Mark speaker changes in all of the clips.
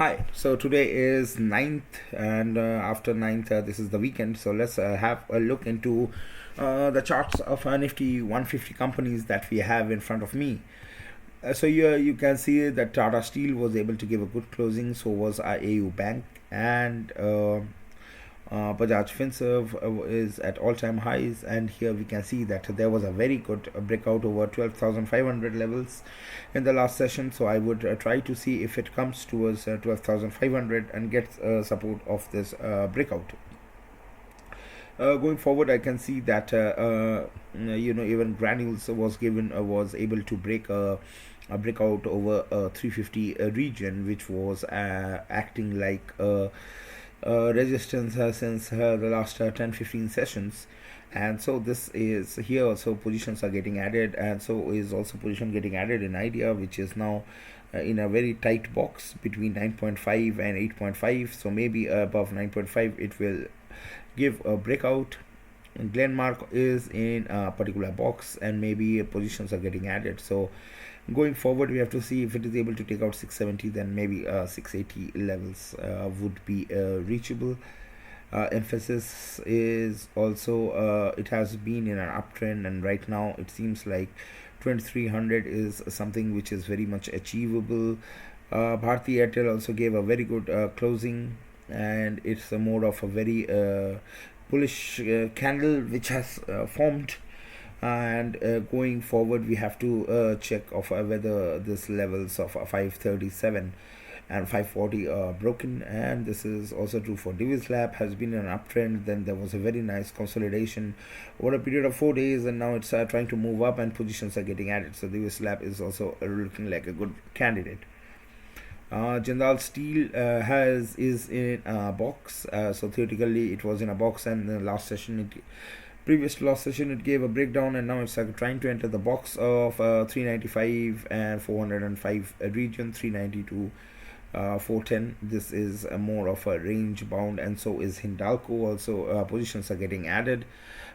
Speaker 1: Hi, so today is 9th, and after 9th, this is the weekend. So let's have a look into the charts of Nifty 150 companies that we have in front of me. So here you can see that Tata Steel was able to give a good closing, so was AU Bank, and Bajaj Finserv is at all-time highs, and here we can see that there was a very good breakout over 12,500 levels in the last session. So I would try to see if it comes towards 12,500 and gets support of this breakout. Going forward, I can see that even Granules was able to break a breakout over 350 region, which was acting like resistance since the last 10-15 sessions. And so this is here also positions are getting added, and so is also position getting added in Idea, which is now in a very tight box between 9.5 and 8.5. So maybe above 9.5 it will give a breakout. Glenmark is in a particular box, and maybe positions are getting added. So going forward, we have to see if it is able to take out 670, then maybe 680 levels would be reachable. Emphasis is also it has been in an uptrend, and right now it seems like 2300 is something which is very much achievable. Bharti Airtel also gave a very good closing, and it's more of a very bullish candle which has formed. And going forward, we have to check of whether this levels of 537 and 540 are broken, and this is also true for Divis Lab. Has been an uptrend, then there was a very nice consolidation over a period of 4 days, and now it's trying to move up and positions are getting added. So Divis Lab is also looking like a good candidate. Jindal Steel is in a box, so theoretically it was in a box, and in the last session last session it gave a breakdown, and now it's trying to enter the box of 395 and 405 region, 392 410. This is more of a range bound, and so is Hindalco. Also positions are getting added.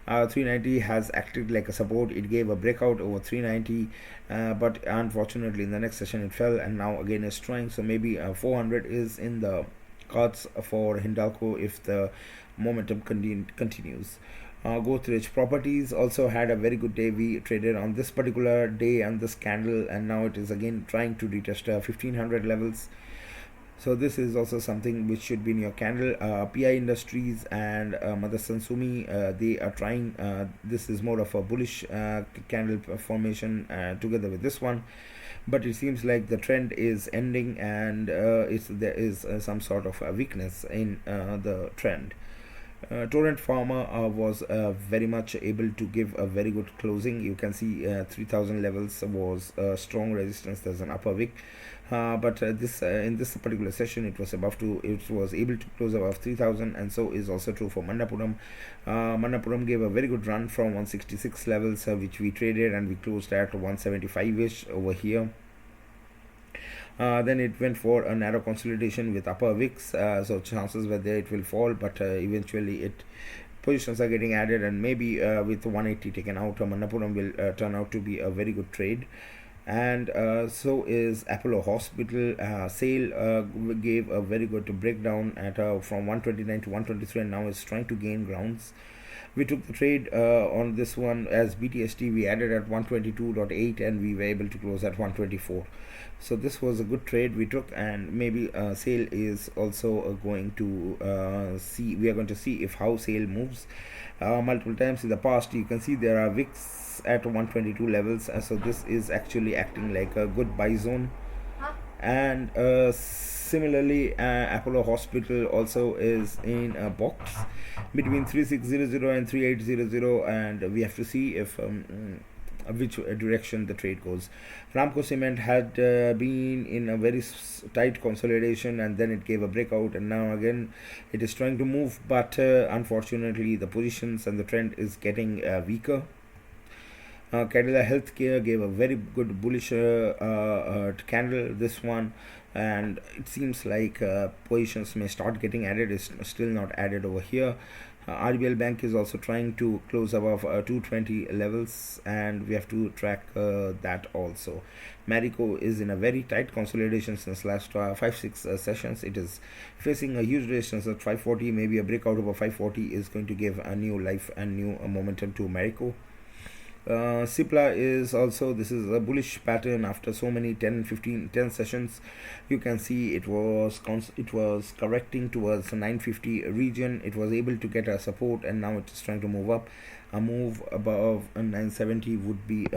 Speaker 1: 390 has acted like a support. It gave a breakout over 390, but unfortunately in the next session it fell, and now again is trying. So maybe 400 is in the cards for Hindalco if the momentum continues. Godrej Properties also had a very good day. We traded on this particular day and this candle, and now it is again trying to retest 1500 levels. So this is also something which should be in your candle. PI Industries and Motherson Sumi, they are trying. This is more of a bullish candle formation together with this one, but it seems like the trend is ending, and there is some sort of a weakness in the trend. Torrent Pharma was very much able to give a very good closing. You can see 3000 levels was strong resistance. There's an upper wick, but this in this particular session it was able to close above 3000, and so is also true for Manappuram. Manappuram gave a very good run from 166 levels, which we traded, and we closed at 175ish over here. Then it went for a narrow consolidation with upper wicks, so chances were there it will fall, but eventually positions are getting added, and maybe with 180 taken out, Manappuram will turn out to be a very good trade. And so is Apollo Hospital. Sale gave a very good breakdown at from 129 to 123, and now is trying to gain grounds. We took the trade on this one as BTST. We added at 122.8, and we were able to close at 124. So this was a good trade we took, and maybe sale is also going to see. We are going to see if how sale moves. Multiple times in the past, you can see there are wicks at 122 levels, so this is actually acting like a good buy zone. And similarly, Apollo Hospital also is in a box between 3600 and 3800, and we have to see if which direction the trade goes. Ramco Cement had been in a very tight consolidation, and then it gave a breakout, and now again it is trying to move, but unfortunately the positions and the trend is getting weaker. Cadila Healthcare gave a very good bullish candle. This one and it seems like positions may start getting added. It's still not added over here. RBL Bank is also trying to close above 220 levels, and we have to track that also. Marico is in a very tight consolidation since last 5-6 sessions. It is facing a huge resistance at 540. Maybe a breakout over 540 is going to give a new life and new momentum to Marico. Cipla is also, this is a bullish pattern after so many 10 sessions. You can see it was correcting towards the 950 region. It was able to get a support, and now it is trying to move up. A move above 970 would be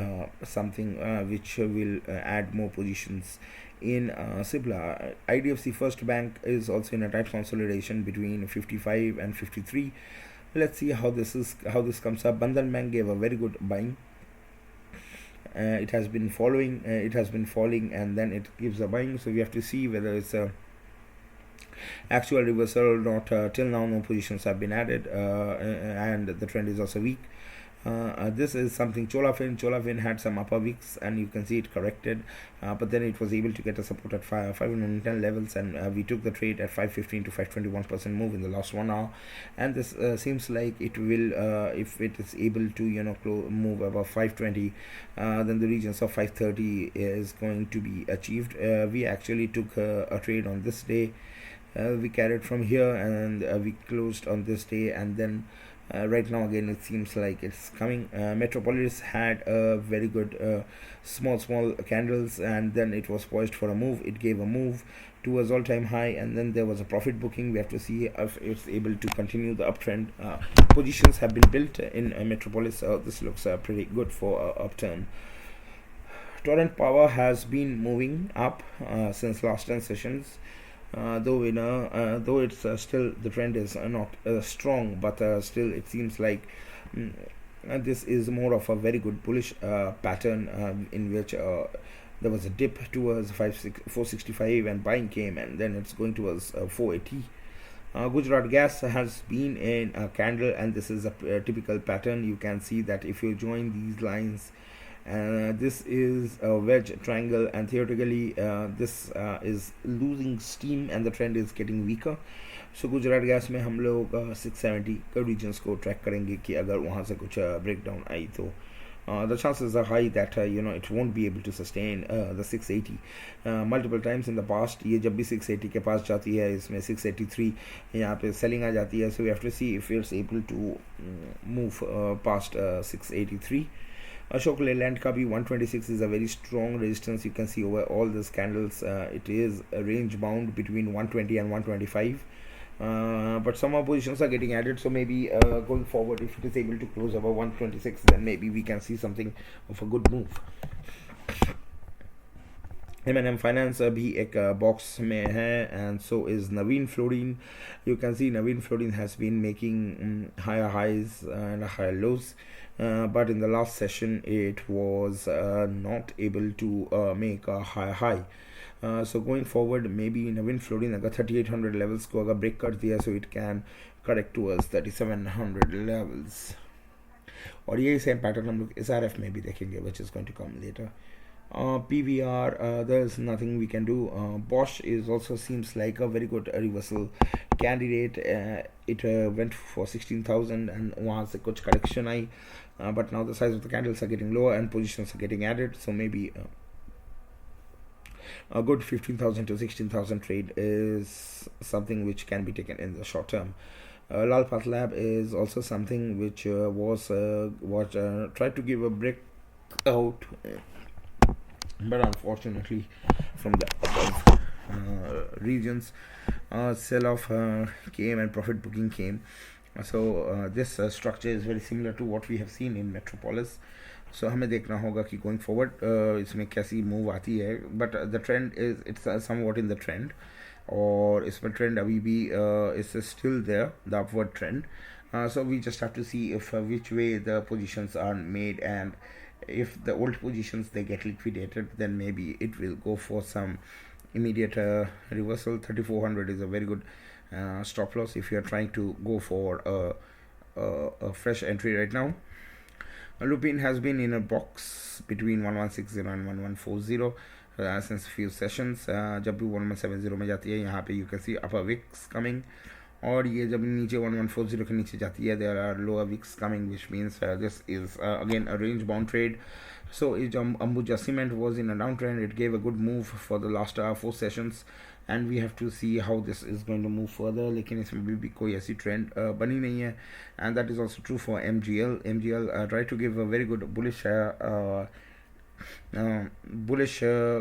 Speaker 1: something which will add more positions in Cipla. IDFC First Bank is also in a tight consolidation between 55 and 53. Let's see how this comes up. Bandhan Bank gave a very good buying. It has been falling, and then it gives a buying. So we have to see whether it's a actual reversal or not. Till now, no positions have been added, and the trend is also weak. This is something Cholafin had some upper weeks, and you can see it corrected, but then it was able to get a support at 510 levels, and we took the trade at 515 to 521% move in the last 1 hour. And this seems like it will, if it is able to move above 520, then the regions of 530 is going to be achieved. We actually took a trade on this day. We carried from here, and we closed on this day, and then right now again it seems like it's coming. Metropolis had a very good small candles, and then it was poised for a move. It gave a move towards all-time high, and then there was a profit booking. We have to see if it's able to continue the uptrend. Positions have been built in Metropolis, so this looks pretty good for upturn. Torrent Power has been moving up since last 10 sessions. Though it's still, the trend is not strong, but still it seems like this is more of a very good bullish pattern in which there was a dip towards 465 and buying came, and then it's going towards 480. Gujarat Gas has been in a candle, and this is a typical pattern. You can see that if you join these lines, this is a wedge triangle, and theoretically this is losing steam and the trend is getting weaker. So Gujarat gas में हम लोग 670 का regions को track करेंगे कि अगर वहाँ से कुछ breakdown आई तो the chances are high that it won't be able to sustain the 680 multiple times in the past. ये जब भी 680 के पास जाती है, इसमें 683 यहाँ पे selling आ जाती है. So we have to see if it's able to move past 683. Ashok Leyland ka bhi 126 is a very strong resistance. You can see over all these candles, it is range bound between 120 and 125. But some more positions are getting added, so maybe going forward, if it is able to close above 126, then maybe we can see something of a good move. M&M Finance अभी एक box में है, and so is Naveen Fluorine. You can see Naveen Fluorine has been making higher highs and higher lows, but in the last session it was not able to make a higher high. So going forward, maybe Naveen Fluorine अगर 3800 levels को अगर break कर दिया, so it can correct towards 3700 levels. और यही same pattern हम लोग SRF में भी देखेंगे, which is going to come later. PVR, there's nothing we can do. Bosch is also seems like a very good reversal candidate. It went for 16,000 and वहाँ से कुछ correction I, but now the size of the candles are getting lower and positions are getting added, so maybe a good 15,000 to 16,000 trade is something which can be taken in the short term. Lal Path Lab is also something which was tried to give a breakout, but unfortunately from the above regions, sell-off came and profit booking came. So this structure is very similar to what we have seen in Metropolis. So हमें देखना होगा कि going forward इसमें कैसी move आती है, but the trend is, it's somewhat in the trend, और इसमें trend अभी भी is still there, the upward trend. So we just have to see if which way the positions are made, and if the old positions they get liquidated, then maybe it will go for some immediate reversal. 3400 is a very good stop loss if you are trying to go for a fresh entry right now. Lupin has been in a box between 1160 and 1140. since few sessions. जब भी 1170 में जाती है यहाँ पे you can see upper wicks coming, और ये जब नीचे 1140 के नीचे जाती है there are lower wicks coming, which means this is again a range bound trade. So Ambuja Cement was in a downtrend. It gave a good move for the last 4 sessions, and we have to see how this is going to move further. लेकिन इसमें भी कोई ऐसी trend बनी नहीं है, and that is also true for MGL. MGL tried to give a very good bullish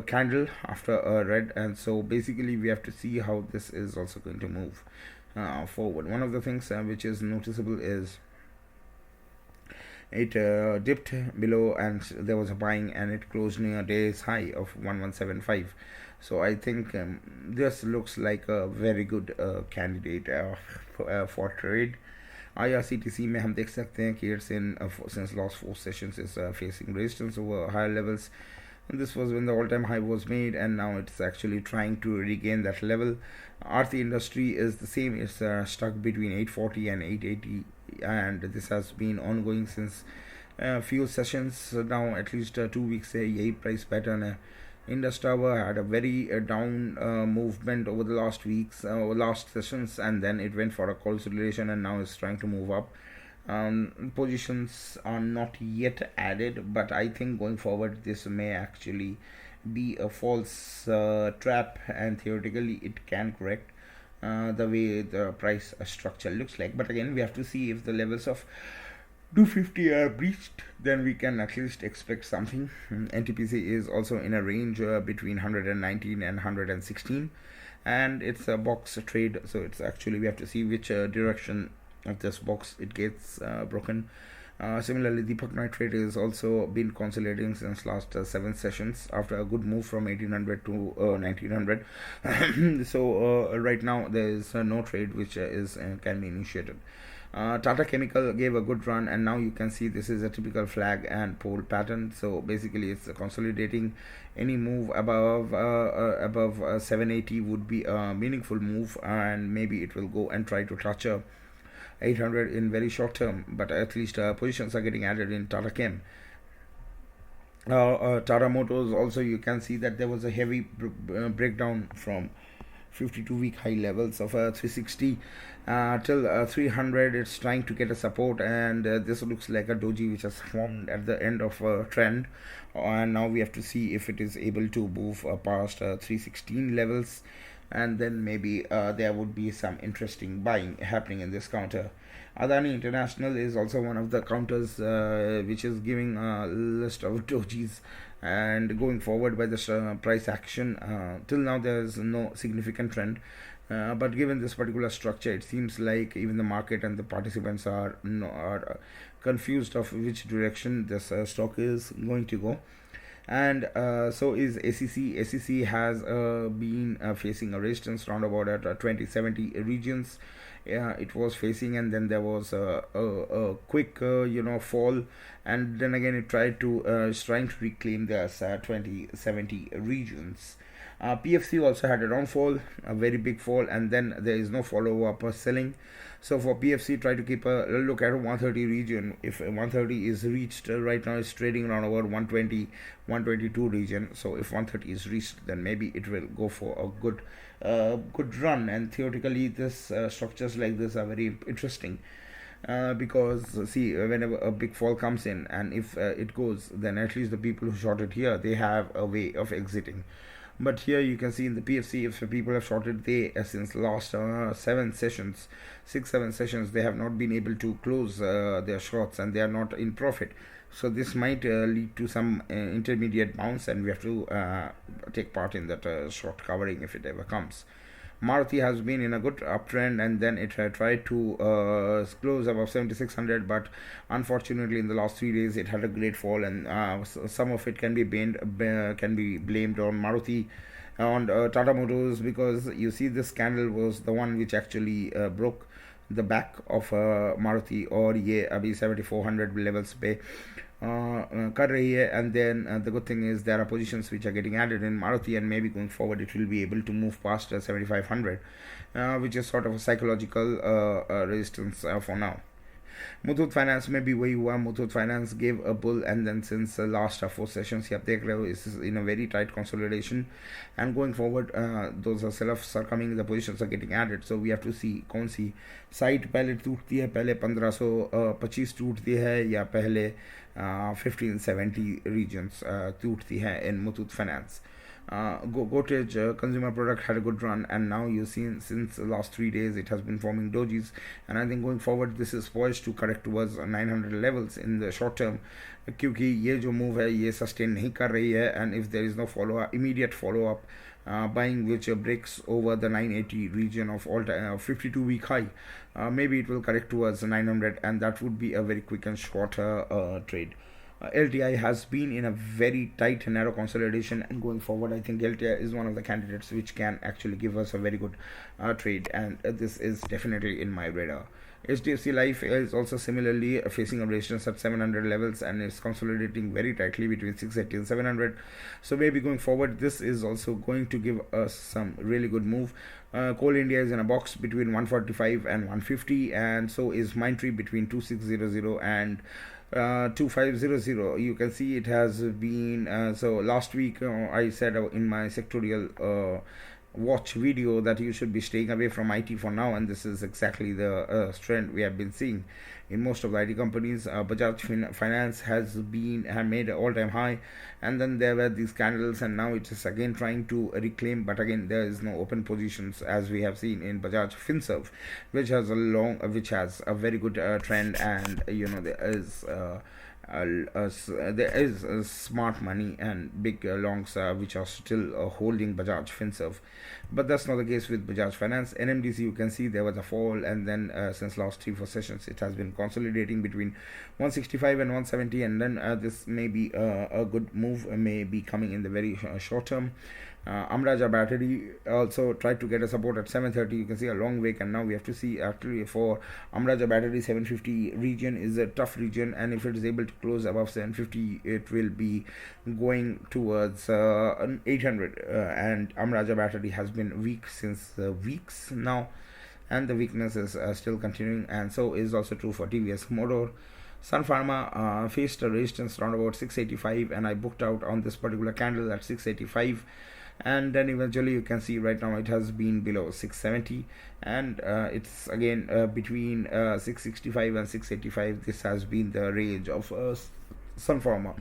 Speaker 1: candle after a red, and so basically we have to see how this is also going to move forward. One of the things which is noticeable is it dipped below and there was a buying, and it closed near day's high of 1175. So I think this looks like a very good candidate for trade. IRCTC में हम देख सकते हैं कि it's in since last 4 sessions is facing resistance over higher levels. And this was when the all-time high was made, and now it's actually trying to regain that level. Aarti Industry is the same. It's stuck between 840 and 880, and this has been ongoing since few sessions now, at least 2 weeks से यही price pattern है. Indus Tower had a very down movement over the last weeks or last sessions, and then it went for a consolidation, and now it's trying to move up. Positions are not yet added, but I think going forward this may actually be a false trap, and theoretically it can correct the way the price structure looks like. But again, we have to see if the levels of 250 are breached, then we can at least expect something. NTPC is also in a range between 119 and 116, and it's a box trade, so it's actually we have to see which direction of this box it gets broken. Similarly, Deepak Nitrate is also been consolidating since last 7 sessions after a good move from 1800 to 1900. So right now there is no trade which can be initiated. Tata Chemical gave a good run, and now you can see this is a typical flag and pole pattern. So basically it's consolidating. Any move above 780 would be a meaningful move, and maybe it will go and try to touch a 800 in very short term, but at least positions are getting added in Tata Chem. Tata Motors also, you can see that there was a heavy breakdown from 52-week high levels of 360 till 300. It's trying to get a support, and this looks like a doji which has formed at the end of a trend, and now we have to see if it is able to move past 316 levels, and then maybe there would be some interesting buying happening in this counter. Adani International is also one of the counters which is giving a list of dojis, and going forward by this price action, till now there is no significant trend, but given this particular structure, it seems like even the market and the participants are confused of which direction this stock is going to go. And so is ACC. ACC has been facing a resistance round about at 2070 regions. It was facing, and then there was a quick fall, and then again it tried to trying to reclaim this 2070 regions. PFC also had a downfall, a very big fall, and then there is no follow-up selling. So for PFC, try to keep a look at 130 region. If 130 is reached, right now it's trading around about 120, 122 region. So if 130 is reached, then maybe it will go for a good run. And theoretically, this structures like this are very interesting. Because see, whenever a big fall comes in, and if it goes, then at least the people who shorted here, they have a way of exiting. But here you can see in the PFC, if people have shorted, they since last 6-7 sessions, they have not been able to close their shorts, and they are not in profit. So this might lead to some intermediate bounce, and we have to take part in that short covering if it ever comes. Maruti has been in a good uptrend, and then it tried to close above 7600, but unfortunately in the last 3 days it had a great fall, and some of it can be blamed on Maruti, on Tata Motors, because you see this candle was the one which actually broke the back of Maruti, और ये अभी 7400 levels पे कर रही है, and then the good thing is there are positions which are getting added in Maruti, and maybe going forward it will be able to move past 7500, which is sort of a psychological resistance for now. Muthoot finance में भी वही हुआ. Muthoot finance gave a bull, and then since the last 4 sessions आप देख रहे हो is in a very tight consolidation, and going forward those are sell-offs are coming, the positions are getting added. So we have to see कौन सी side पहले टूटती है, पहले 1525 टूटती है या पहले 1570 regions टूटती है in Muthoot finance. Gotage consumer product had a good run, and now you've seen since the last 3 days it has been forming dojis, and I think going forward this is poised to correct towards 900 levels in the short term, क्योंकि ये जो move है ये sustain नहीं कर रही है, and if there is no immediate follow up buying which breaks over the 980 region of all time 52 week high, maybe it will correct towards 900, and that would be a very quick and shorter trade. LTI has been in a very tight and narrow consolidation, and going forward I think LTI is one of the candidates which can actually give us a very good trade, and this is definitely in my radar. HDFC Life is also similarly facing a resistance at 700 levels, and is consolidating very tightly between 680 and 700. So maybe going forward this is also going to give us some really good move. Coal India is in a box between 145 and 150, and so is Mindtree between 2600 and 2500. You can see it has been so last week I said in my sectorial watch video that you should be staying away from IT for now, and this is exactly the trend we have been seeing in most of the IT companies. Bajaj Finance has made an all-time high, and then there were these candles, and now it is again trying to reclaim, but again there is no open positions as we have seen in Bajaj Finserv, which has a very good trend, and there is smart money and big longs which are still holding Bajaj Finserv, but that's not the case with Bajaj Finance. NMDC, you can see there was a fall, and then since last 3-4 sessions it has been consolidating between 165 and 170, and then this may be a good move may be coming in the very short term. Amraja Battery also tried to get a support at 730. You can see a long wick, and now we have to see actually for Amraja Battery 750 region is a tough region, and if it is able to close above 750 it will be going towards 800, and Amraja Battery has been weak since weeks now, and the weakness is still continuing, and so is also true for TVS Motor. Sun Pharma faced a resistance around about 685, and I booked out on this particular candle at 685, and then eventually you can see right now it has been below 670, and it's again between 665 and 685. This has been the range of Sun Pharma.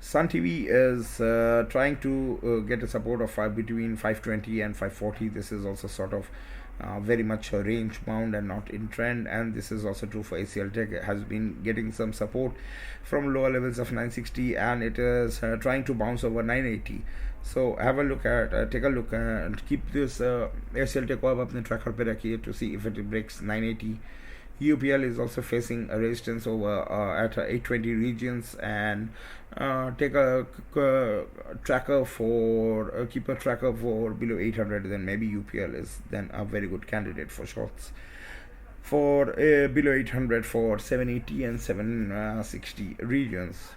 Speaker 1: Sun TV is trying to get a support of between 520 and 540. This is also sort of very much range bound and not in trend, and this is also true for ACL Tech. It has been getting some support from lower levels of 960, and it is trying to bounce over 980. So have a look at take a look and keep this ACL Tech को अब अपने tracker पे रखिए to see if it breaks 980. UPL is also facing a resistance over at 820 regions, and take a tracker for keep a tracker for below 800. Then maybe UPL is then a very good candidate for shorts for below 800 for 780 and 760 regions.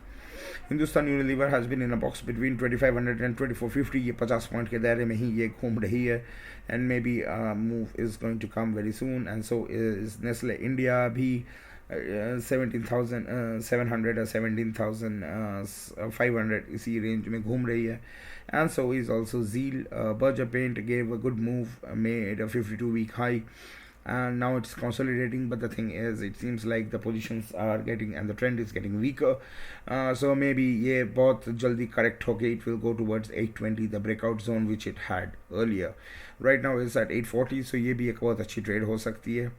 Speaker 1: Hindustan Unilever has been in a box between 2500 and 2450. ये 50 point के दायरे में ही ये घूम रही है, and maybe a move is going to come very soon, and so is Nestle India भी 17,700 or 17,500 इसी रेंज में घूम रही है, and so is also Zeal. Berger Paint gave a good move, made a 52-week high, and now it's consolidating, but the thing is it seems like the positions are getting and the trend is getting weaker, so maybe ये बहुत जल्दी correct होके it will go towards 820, the breakout zone which it had earlier. Right now it's at 840, so ये भी एक बहुत अच्छी trade हो सकती है.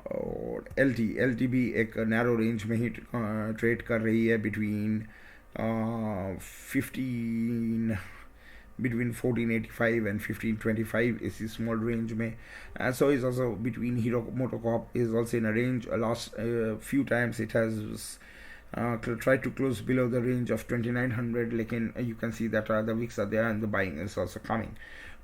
Speaker 1: और LT भी एक narrow range में ही trade कर रही है between 1485 and 1525 is a small range में, and so is also between Hero Motocorp is also in a range. Last few times it has tried to close below the range of 2900, लेकिन you can see that the wicks are there and the buying is also coming.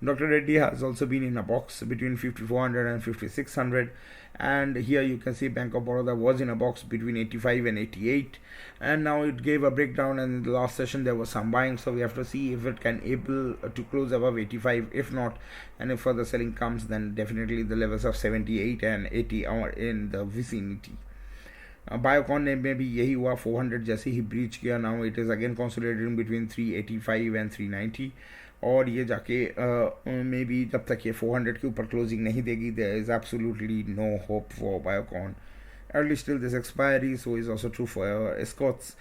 Speaker 1: Dr. Reddy has also been in a box between 5400 and 5600, and here you can see Bank of Baroda was in a box between 85 and 88, and now it gave a breakdown, and in the last session there was some buying, so we have to see if it can able to close above 85. If not, and if further selling comes, then definitely the levels of 78 and 80 are in the vicinity. Biocon ने में भी यही हुआ, 400 जैसे ही breach किया, now it is again consolidating between 385 and 390, और ये जाके मे बी जब तक ये 400 के ऊपर क्लोजिंग नहीं देगी, there is absolutely no hope for Biocon. Early still this expiry, so is also true for Escorts.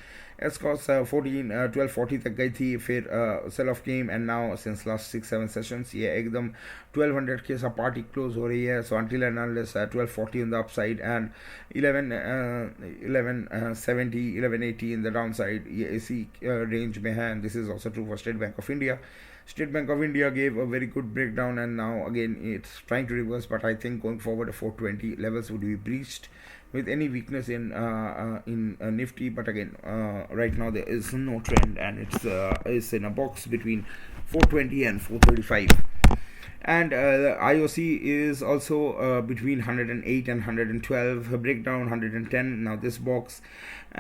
Speaker 1: Escorts 1240 तक गई थी, फिर sell off came, and now since last 6-7 sessions ये एकदम 1200 के सपाटी क्लोज हो रही है. So until and unless 1240 in the upside and 1170 1180 in the downside, ये इसी रेंज में है. And this is also true for State Bank of India. State Bank of India gave a very good breakdown, and now again it's trying to reverse, but I think going forward 420 levels would be breached with any weakness in Nifty. But again, right now there is no trend, and it's in a box between 420 and 435. And IOC is also between 108 and 112, breakdown 110 now this box,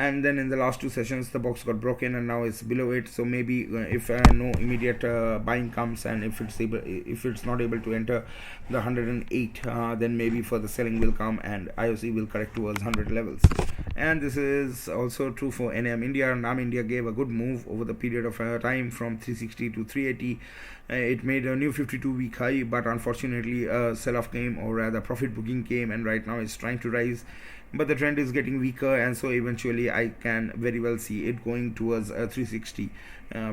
Speaker 1: and then in the last two sessions the box got broken and now it's below it. So maybe if no immediate buying comes, and if it's not able to enter the 108, then maybe further selling will come and IOC will correct towards 100 levels. And this is also true for NAM India. NAM India gave a good move over the period of time from 360 to 380. It made a new 52-week high, but unfortunately sell-off came, or rather profit booking came, and right now it's trying to rise, but the trend is getting weaker, and so eventually I can very well see it going towards 360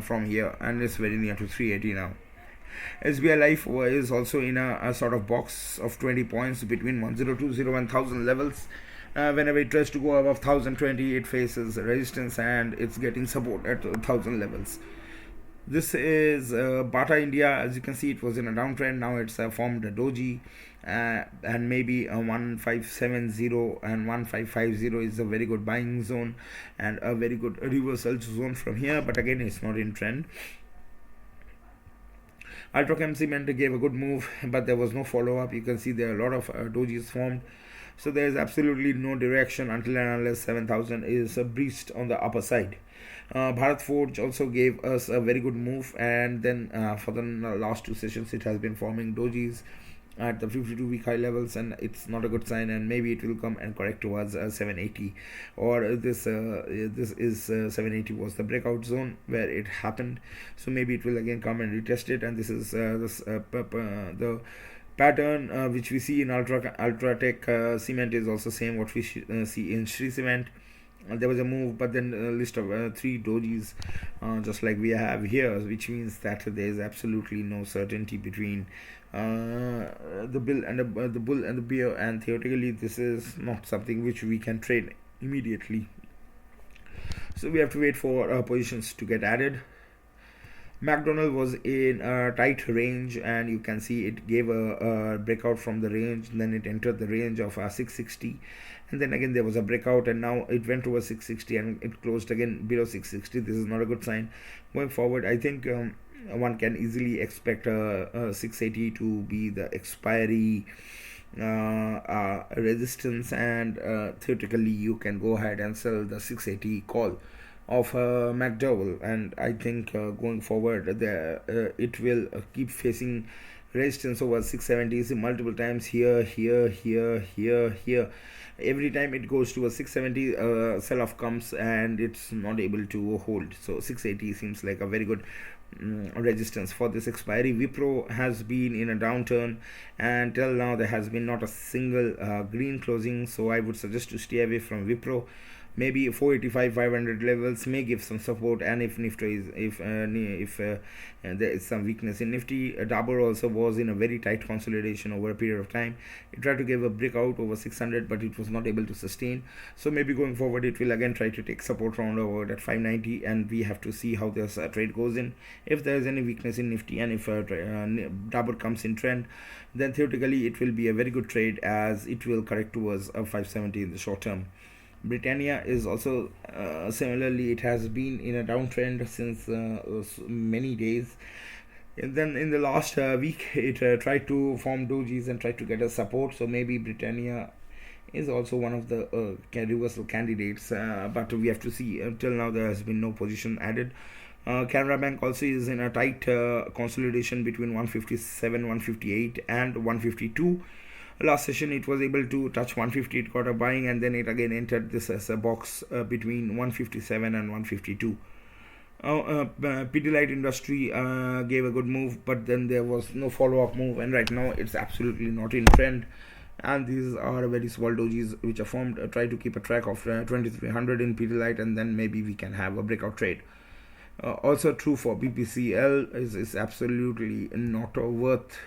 Speaker 1: from here, and it's very near to 380 now. SBI Life is also in a sort of box of 20 points between 1020 and 1000 levels. Whenever it tries to go above 1020, it faces resistance, and it's getting support at 1000 levels. This is Bata India. As you can see, it was in a downtrend. Now it's formed a doji, and maybe 1570 and 1550 is a very good buying zone and a very good reversal zone from here, but again it's not in trend. Ultrachem Cement gave a good move, but there was no follow-up. You can see there are a lot of dojis formed, so there is absolutely no direction until and unless 7000 is breached on the upper side. Bharat Forge also gave us a very good move, and then for the last two sessions it has been forming dojis at the 52-week high levels, and it's not a good sign, and maybe it will come and correct towards 780, or this is 780 was the breakout zone where it happened, so maybe it will again come and retest it. And this is the pattern which we see in Ultratech Cement is also same what we see in Shree Cement. There was a move, but then a list of 3 dojis just like we have here, which means that there is absolutely no certainty between the bull and the bear, and theoretically this is not something which we can trade immediately, so we have to wait for positions to get added. McDonald was in a tight range, and you can see it gave a breakout from the range, then it entered the range of 660, and then again there was a breakout, and now it went over 660 and it closed again below 660. This is not a good sign. Going forward, I think one can easily expect 680 to be the expiry resistance, and theoretically you can go ahead and sell the 680 call of McDowell, and I think going forward it will keep facing resistance over 670 multiple times here. Every time it goes to a 670 sell-off comes and it's not able to hold, so 680 seems like a very good resistance for this expiry. Wipro has been in a downturn, and till now there has been not a single green closing, so I would suggest to stay away from Wipro. Maybe 485 500 levels may give some support, and if Nifty is there is some weakness in Nifty. Dabur also was in a very tight consolidation over a period of time. It tried to give a breakout over 600, but it was not able to sustain, so maybe going forward it will again try to take support round over at 590, and we have to see how this trade goes in. If there is any weakness in Nifty, and if Dabur comes in trend, then theoretically it will be a very good trade, as it will correct towards 570 in the short term. Britannia is also similarly, it has been in a downtrend since many days. And then in the last week, it tried to form dojis and tried to get a support. So maybe Britannia is also one of the reversal candidates, but we have to see. Until now, there has been no position added. Canara Bank also is in a tight consolidation between 157, 158, and 152. Last session, it was able to touch 150. It got a buying, and then it again entered this as a box between 157 and 152. Pidilite Industry gave a good move, but then there was no follow-up move, and right now it's absolutely not in trend. And these are very small dojis which are formed. Try to keep a track of 2300 in Pidilite, and then maybe we can have a breakout trade. Also true for BPCL is absolutely not worth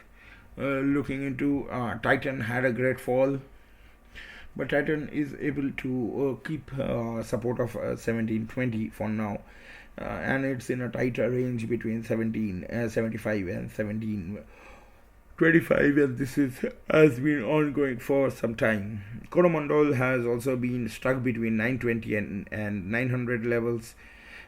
Speaker 1: looking into. Titan had a great fall, but Titan is able to keep support of 1720 for now. And it's in a tighter range between 1775 and 1725, and this has been ongoing for some time. Coromandel has also been stuck between 920 and 900 levels,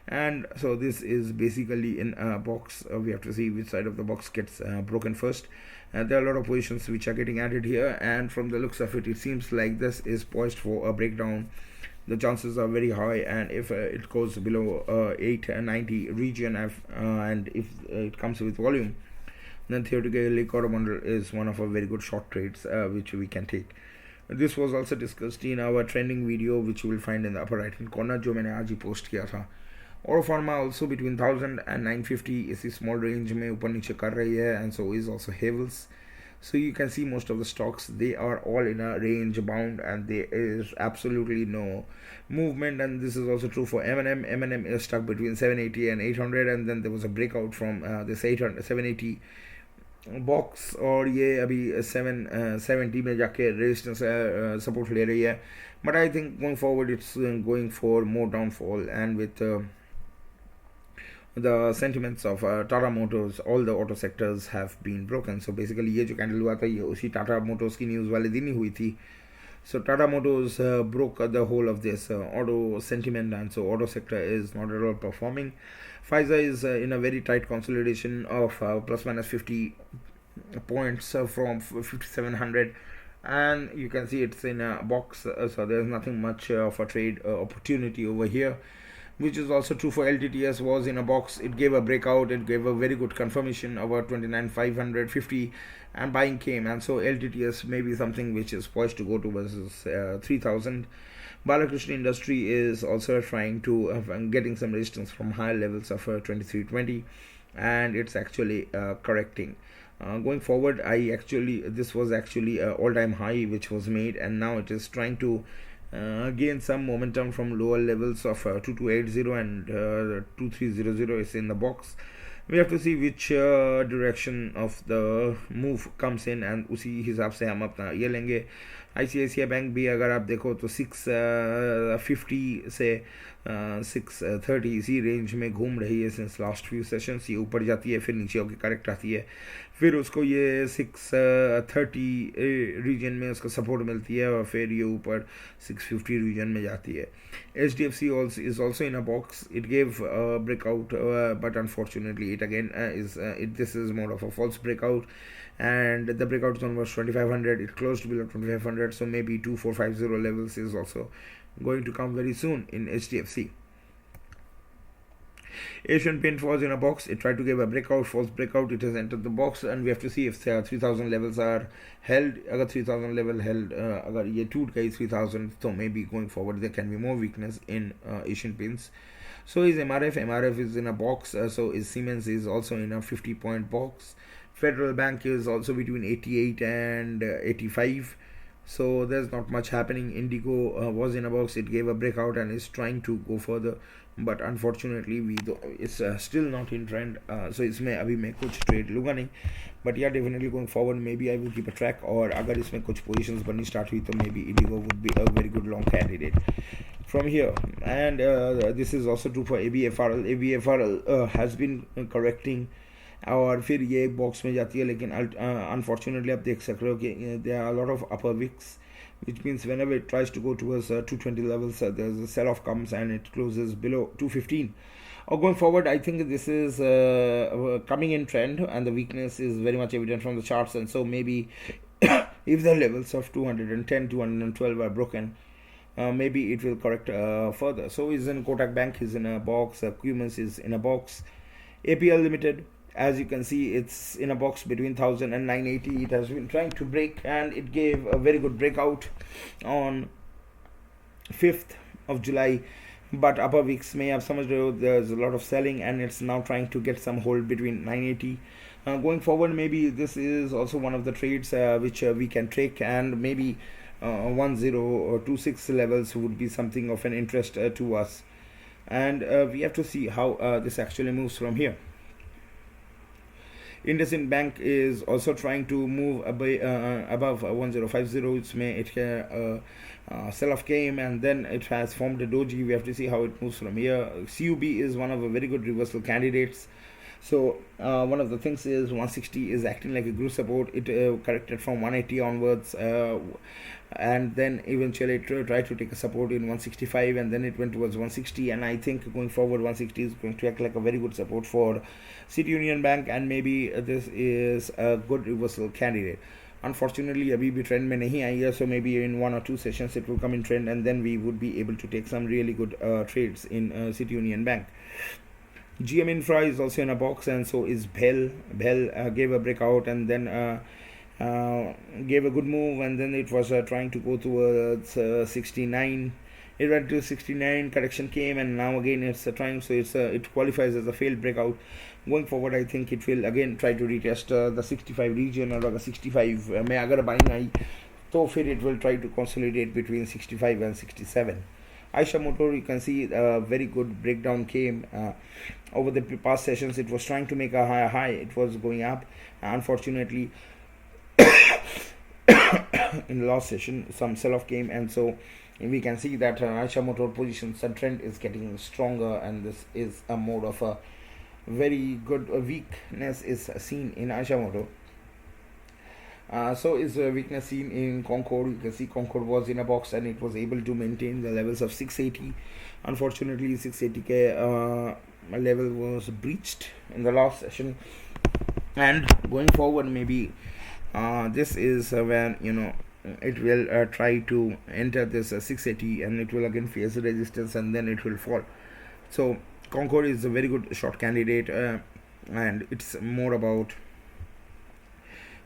Speaker 1: and so this is basically in a box. We have to see which side of the box gets broken first. There are a lot of positions which are getting added here, and from the looks of it, it seems like this is poised for a breakdown. The chances are very high, and if it goes below 890 region and if it comes with volume, then theoretically Coromandel is one of our very good short trades which we can take. This was also discussed in our trending video, which you will find in the upper right hand corner, जो मैंने आज ही post किया था. Oro Pharma also between 1000 and 950 इसी small range में ऊपर नीचे कर रही है, and so is also Havels. So you can see most of the stocks, they are all in a range bound, and there is absolutely no movement. And this is also true for M&M. M&M is stuck between 780 and 800, and then there was a breakout from this 780 box, और ये अभी 770 में जाके resistance support ले रही है. But I think going forward it's going for more downfall, and with the sentiments of Tata Motors, all the auto sectors have been broken. So basically ये जो कैंडल हुआ था ये उसी Tata Motors की न्यूज़ वाले दिन ही हुई थी. So Tata Motors broke the whole of this auto sentiment, and so auto sector is not at all performing. Pfizer is in a very tight consolidation of plus minus 50 points from 5700, and you can see it's in a box, so there's nothing much of a trade opportunity over here. Which is also true for LTTS, was in a box. It gave a breakout, it gave a very good confirmation about 29,550, and buying came, and so LTTS may be something which is poised to go to versus 3,000. Balakrishna Industry is also trying to getting some resistance from higher levels of 2320, and it's actually correcting. Going forward, this was actually an all-time high which was made, and now it is trying to gain some momentum from lower levels of 2280 and 2300 is in the box. We have to see which direction of the move comes in, and उसी हिसाब से हम अपना ये लेंगे. ICICI bank भी अगर आप देखो तो 650 से 630 इसी रेंज में घूम रही है सिंस लास्ट फ्यू सेशंस. ये ऊपर जाती है, फिर नीचे होकर करेक्ट आती है, फिर उसको ये 630 रीजन में उसका सपोर्ट मिलती है, और फिर ये ऊपर 650 रीजन में जाती है. HDFC also is also in a box. It gave a breakout, but unfortunately it again this is more of a false breakout, and the breakout zone was 2500. It closed below 2500, so maybe 2450 levels is also going to come very soon in HDFC. Asian Paint was in a box. It tried to give a breakout, false breakout. It has entered the box, and we have to see if 3000 levels are held. अगर 3000 level held, अगर ये टूट गई 3000, so maybe going forward there can be more weakness in Asian Paints. So is MRF. MRF is in a box. So is Siemens is also in a 50-point box. Federal Bank is also between 88 and 85. So there's not much happening. Indigo was in a box. It gave a breakout and is trying to go further, but unfortunately it's still not in trend. So इसमें अभी मैं कुछ trade लूँगा नहीं, but yeah, definitely going forward maybe I will keep a track, और अगर इसमें कुछ positions बननी start हुई तो maybe Indigo would be a very good long candidate from here. And this is also true for ABFRL. ABFRL has been correcting, और फिर ये एक बॉक्स में जाती है, लेकिन अनफॉर्चुनेटली आप देख सकते हो कि there are a lot of upper wicks, which means whenever it tries to go towards 220 levels, there's a sell-off comes and it closes below 215. Going forward, I think this is coming in trend, and the weakness is very much evident from the charts. And so maybe if the levels of 210, 212 are broken, maybe it will correct further. So is in Kotak Bank is in a box, Cummins is in a box, APL Limited, as you can see, it's in a box between 1000 and 980. It has been trying to break, and it gave a very good breakout on 5th of July, but upper weeks may have some there's a lot of selling, and it's now trying to get some hold between 980. Going forward, maybe this is also one of the trades which we can take, and maybe 1026 levels would be something of an interest to us, and we have to see how this actually moves from here. IndusInd Bank is also trying to move above 1050. Sell-off came, and then it has formed a doji. We have to see how it moves from here. CUB is one of a very good reversal candidates. So one of the things is 160 is acting like a group support. It corrected from 180 onwards, and then eventually it tried to take a support in 165, and then it went towards 160. And I think going forward, 160 is going to act like a very good support for City Union Bank, and maybe this is a good reversal candidate. Unfortunately, अभी भी trend में नहीं आई है, so maybe in 1 or 2 sessions it will come in trend, and then we would be able to take some really good trades in City Union Bank. GM Infra is also in a box, and so is Bell. Bell gave a breakout, and then gave a good move, and then it was trying to go towards 69. It went to 69, correction came, and now again it's trying, so it qualifies as a failed breakout. Going forward, I think it will again try to retest the 65 region, और अगर 65 में अगर buying आई तो फिर it will try to consolidate between 65 and 67. Aisha Motor, you can see a very good breakdown came over the past sessions. It was trying to make a high, it was going up. Unfortunately, in the last session, some sell-off came, and so we can see that Aisha Motor positions and trend is getting stronger, and this is a mode of a very good weakness is seen in Aisha Motor. So is weakness seen in Concord. You can see Concord was in a box, and it was able to maintain the levels of 680. Unfortunately, 680k level was breached in the last session, and going forward, maybe this is when it will try to enter this 680, and it will again face resistance, and then it will fall. So Concord is a very good short candidate, and it's more about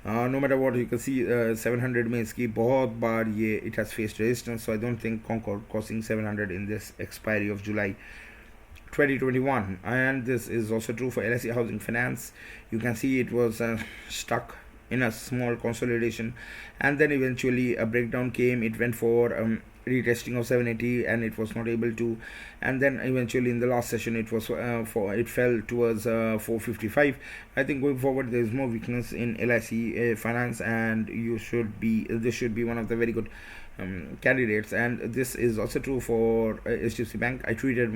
Speaker 1: no matter what. You can see 700 में इसकी बहुत बार ये it has faced resistance, so I don't think Concord crossing 700 in this expiry of July 2021. And this is also true for LSE Housing Finance. You can see it was stuck in a small consolidation, and then eventually a breakdown came. It went for retesting of 780, and it was not able to, and then eventually in the last session it was it fell towards 455. I think going forward there is more weakness in LIC finance, and this should be one of the very good candidates, and this is also true for HDFC Bank. I treated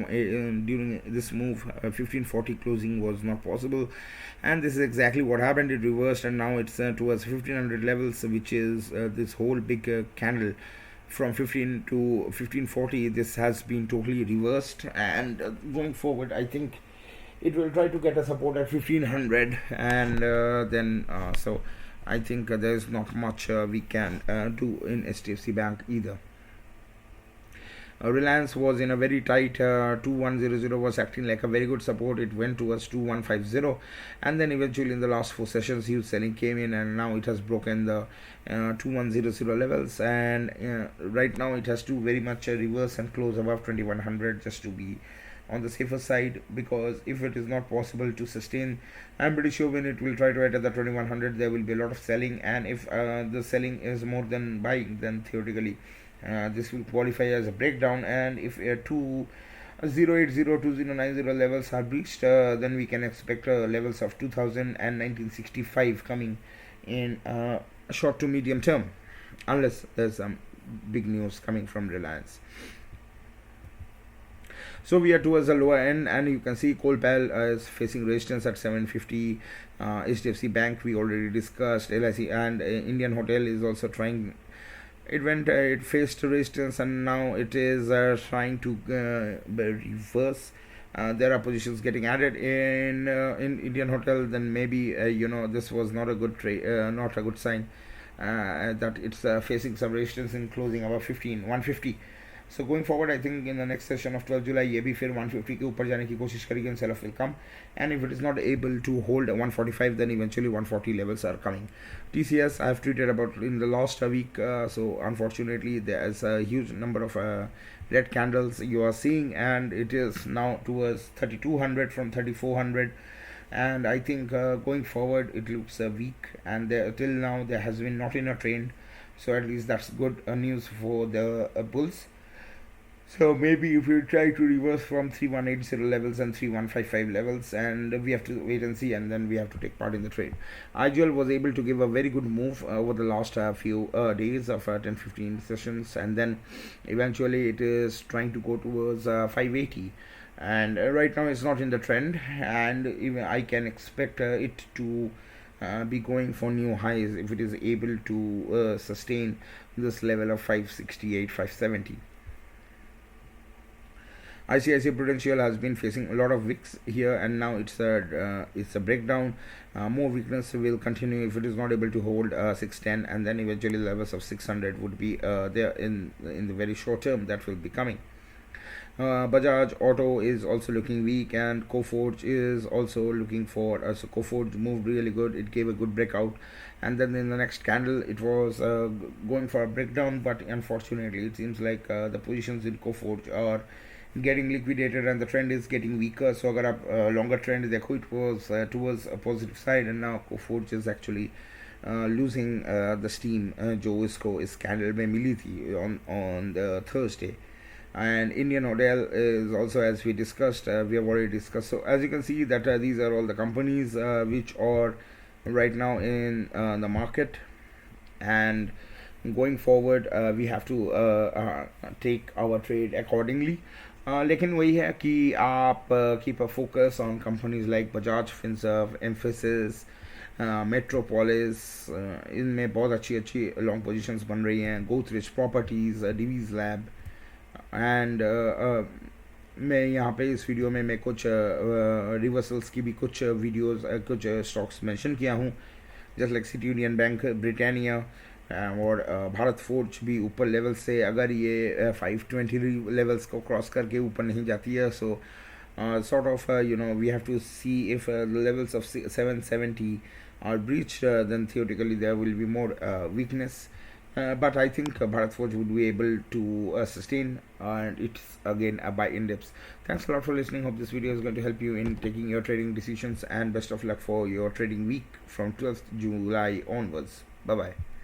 Speaker 1: during this move 1540 closing was not possible, and this is exactly what happened. It reversed, and now it's towards 1500 levels, which is this whole big candle from 15 to 1540. This has been totally reversed, and going forward I think it will try to get a support at 1500, and then so I think there is not much we can do in HDFC Bank either. Reliance was in a very tight 2100, was acting like a very good support. It went towards 2150, and then eventually in the last 4 sessions huge selling came in, and now it has broken the 2100 levels, and right now it has to very much reverse and close above 2100 just to be on the safer side, because if it is not possible to sustain, I'm pretty sure when it will try to enter the 2100 there will be a lot of selling, and if the selling is more than buying, then theoretically this will qualify as a breakdown, and if 2080 2090 levels are breached, then we can expect levels of 2000 and 1965 coming in short to medium term, unless there's some big news coming from Reliance. So we are towards the lower end, and you can see Colpal is facing resistance at 750. HDFC Bank we already discussed. LIC and Indian Hotel is also trying. It faced resistance, and now it is trying to reverse. there are positions getting added in Indian Hotel, then maybe this was not a good trade, not a good sign, that it's facing some resistance in closing above 150. So going forward, I think in the next session of 12 July ये भी फिर 150 के ऊपर जाने की कोशिश करेगी and sell off will come, and if it is not able to hold 145, then eventually 140 levels are coming. TCS I have tweeted about in the last week, so unfortunately there is a huge number of red candles you are seeing, and it is now towards 3200 from 3400, and I think going forward it looks weak, and till now there has been not in a trend, so at least that's good news for the bulls. So maybe if we try to reverse from 3180 levels and 3155 levels, and we have to wait and see, and then we have to take part in the trade. IGL was able to give a very good move over the last few days of 10-15 sessions, and then eventually it is trying to go towards 580, and right now it's not in the trend, and even I can expect it to be going for new highs if it is able to sustain this level of 568 570. ICICI Prudential has been facing a lot of wicks here, and now it's a breakdown. More weakness will continue if it is not able to hold 610, and then eventually levels of 600 would be there in the very short term that will be coming. Bajaj Auto is also looking weak, and Coforge is also looking for so Coforge moved really good. It gave a good breakout, and then in the next candle it was going for a breakdown, but unfortunately it seems like the positions in Coforge are getting liquidated and the trend is getting weaker. So अगर आप longer trend देखो, it was towards a positive side, and now Coforge is actually losing the steam जो इसको इस candle में मिली थी on the Thursday. And Indian Hotel is also, as we discussed, we have already discussed. So as you can see that these are all the companies which are right now in the market, and going forward we have to take our trade accordingly. लेकिन वही है कि आप keep a focus on companies like Bajaj Finserv, Mphasis, Metropolis, इनमें बहुत अच्छी long positions बन रही हैं. Godrej properties, Divi's lab, and मैं यहाँ पे इस वीडियो में मैं कुछ रिवर्सल्स की भी कुछ वीडियोस कुछ स्टॉक्स मेंशन किया हूँ, just like city union bank, Britannia और भारत फोर्ज भी ऊपर लेवल से अगर ये 520 लेवल्स को क्रॉस करके ऊपर नहीं जाती है, सो sort of we have to see if the levels of 770 are breached, then theoretically there will be more weakness, but I think Bharat Forge would be able to sustain, and it's again a buy in dips. Thanks a lot for listening. Hope this video is going to help you in taking your trading decisions, and best of luck for your trading week from 12th July onwards. Bye bye.